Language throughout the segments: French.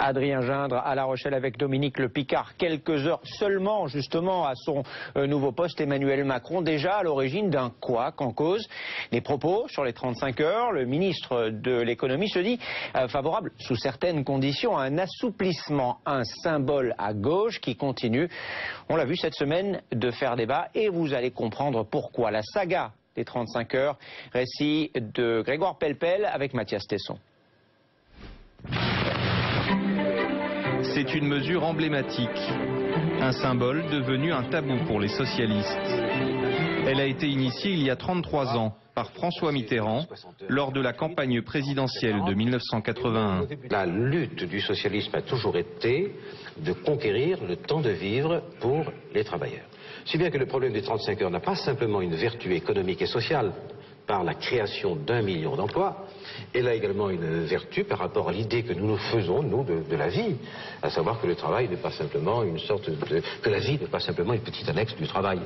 Adrien Gindre à La Rochelle avec Dominique Le Picard. Quelques heures seulement justement à son nouveau poste, Emmanuel Macron déjà à l'origine d'un couac en cause. Des propos sur les 35 heures. Le ministre de l'économie se dit favorable sous certaines conditions à un assouplissement, un symbole à gauche qui continue, on l'a vu cette semaine, de faire débat et vous allez comprendre pourquoi. La saga des 35 heures, récit de Grégoire Pellepel avec Mathias Tesson. C'est une mesure emblématique, un symbole devenu un tabou pour les socialistes. Elle a été initiée il y a 33 ans par François Mitterrand lors de la campagne présidentielle de 1981. La lutte du socialisme a toujours été de conquérir le temps de vivre pour les travailleurs. Si bien que le problème des 35 heures n'a pas simplement une vertu économique et sociale par la création d'1 million d'emplois, elle a également une vertu par rapport à l'idée que nous nous faisons, nous, de la vie, à savoir que le travail n'est pas simplement une sorte de... que la vie n'est pas simplement une petite annexe du travail.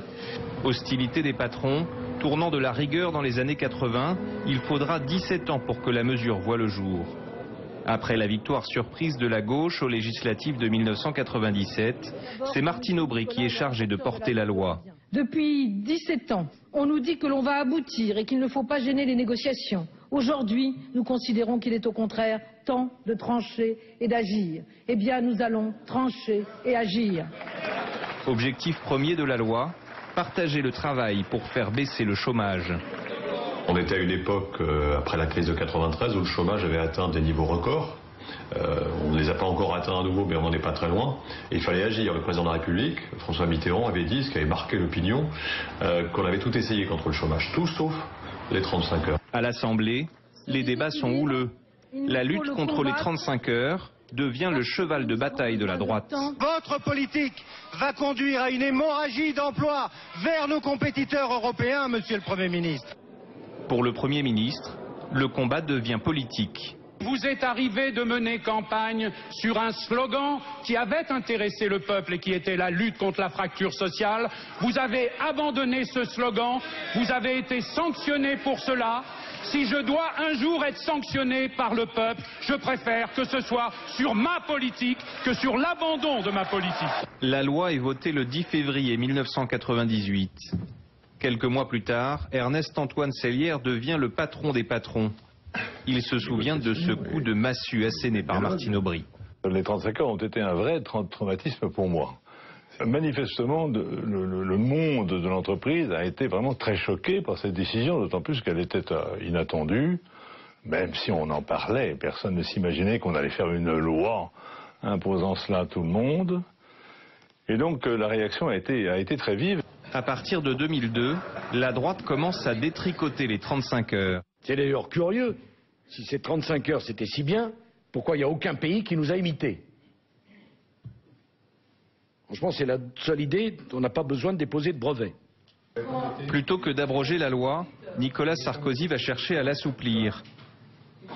Hostilité des patrons, tournant de la rigueur dans les années 80, il faudra 17 ans pour que la mesure voie le jour. Après la victoire surprise de la gauche aux législatives de 1997, c'est Martine Aubry qui est chargée de porter la loi. Depuis 17 ans, on nous dit que l'on va aboutir et qu'il ne faut pas gêner les négociations. Aujourd'hui, nous considérons qu'il est au contraire temps de trancher et d'agir. Eh bien, nous allons trancher et agir. Objectif premier de la loi, partager le travail pour faire baisser le chômage. On était à une époque, après la crise de 93, où le chômage avait atteint des niveaux records. On ne les a pas encore atteints à nouveau, mais on n'en est pas très loin. Et il fallait agir. Le président de la République, François Mitterrand, avait dit, ce qui avait marqué l'opinion, qu'on avait tout essayé contre le chômage, tout sauf les 35 heures. À l'Assemblée, les débats sont houleux. La lutte contre les 35 heures devient le cheval de bataille de la droite. Votre politique va conduire à une hémorragie d'emplois vers nos compétiteurs européens, monsieur le Premier ministre. Pour le Premier ministre, le combat devient politique. Vous êtes arrivé de mener campagne sur un slogan qui avait intéressé le peuple et qui était la lutte contre la fracture sociale. Vous avez abandonné ce slogan, vous avez été sanctionné pour cela. Si je dois un jour être sanctionné par le peuple, je préfère que ce soit sur ma politique que sur l'abandon de ma politique. La loi est votée le 10 février 1998. Quelques mois plus tard, Ernest-Antoine Sellière devient le patron des patrons. Il se souvient de ce coup de massue asséné par Martine Aubry. Les 35 heures ont été un vrai traumatisme pour moi. Manifestement, le monde de l'entreprise a été vraiment très choqué par cette décision, d'autant plus qu'elle était inattendue. Même si on en parlait, personne ne s'imaginait qu'on allait faire une loi imposant cela à tout le monde. Et donc la réaction a été très vive. À partir de 2002, la droite commence à détricoter les 35 heures. C'est d'ailleurs curieux. Si ces 35 heures c'était si bien, pourquoi il n'y a aucun pays qui nous a imités? Franchement, c'est la seule idée dont on n'a pas besoin de déposer de brevet. Plutôt que d'abroger la loi, Nicolas Sarkozy va chercher à l'assouplir.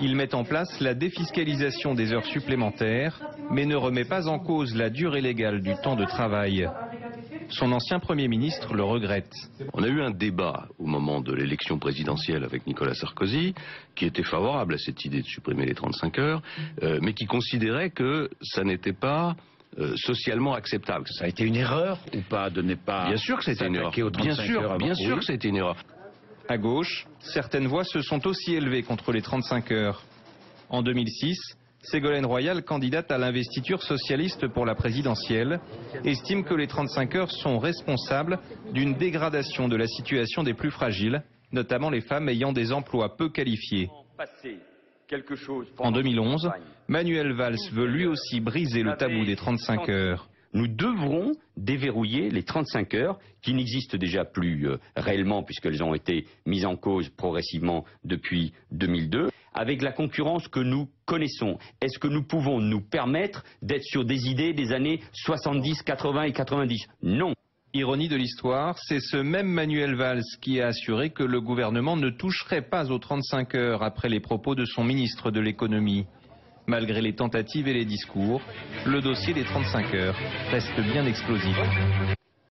Il met en place la défiscalisation des heures supplémentaires, mais ne remet pas en cause la durée légale du temps de travail. Son ancien Premier ministre le regrette. On a eu un débat au moment de l'élection présidentielle avec Nicolas Sarkozy, qui était favorable à cette idée de supprimer les 35 heures, mais qui considérait que ça n'était pas socialement acceptable. Ça a été une erreur ou pas de ne pas... Bien sûr que c'était une erreur. Bien sûr que c'était une erreur. À gauche, certaines voix se sont aussi élevées contre les 35 heures. En 2006, Ségolène Royal, candidate à l'investiture socialiste pour la présidentielle, estime que les 35 heures sont responsables d'une dégradation de la situation des plus fragiles, notamment les femmes ayant des emplois peu qualifiés. En 2011, Manuel Valls veut lui aussi briser le tabou des 35 heures. Nous devrons déverrouiller les 35 heures qui n'existent déjà plus réellement puisqu'elles ont été mises en cause progressivement depuis 2002. Avec la concurrence que nous connaissons, est-ce que nous pouvons nous permettre d'être sur des idées des années 70, 80 et 90? Non. Ironie de l'histoire, c'est ce même Manuel Valls qui a assuré que le gouvernement ne toucherait pas aux 35 heures après les propos de son ministre de l'économie. Malgré les tentatives et les discours, le dossier des 35 heures reste bien explosif.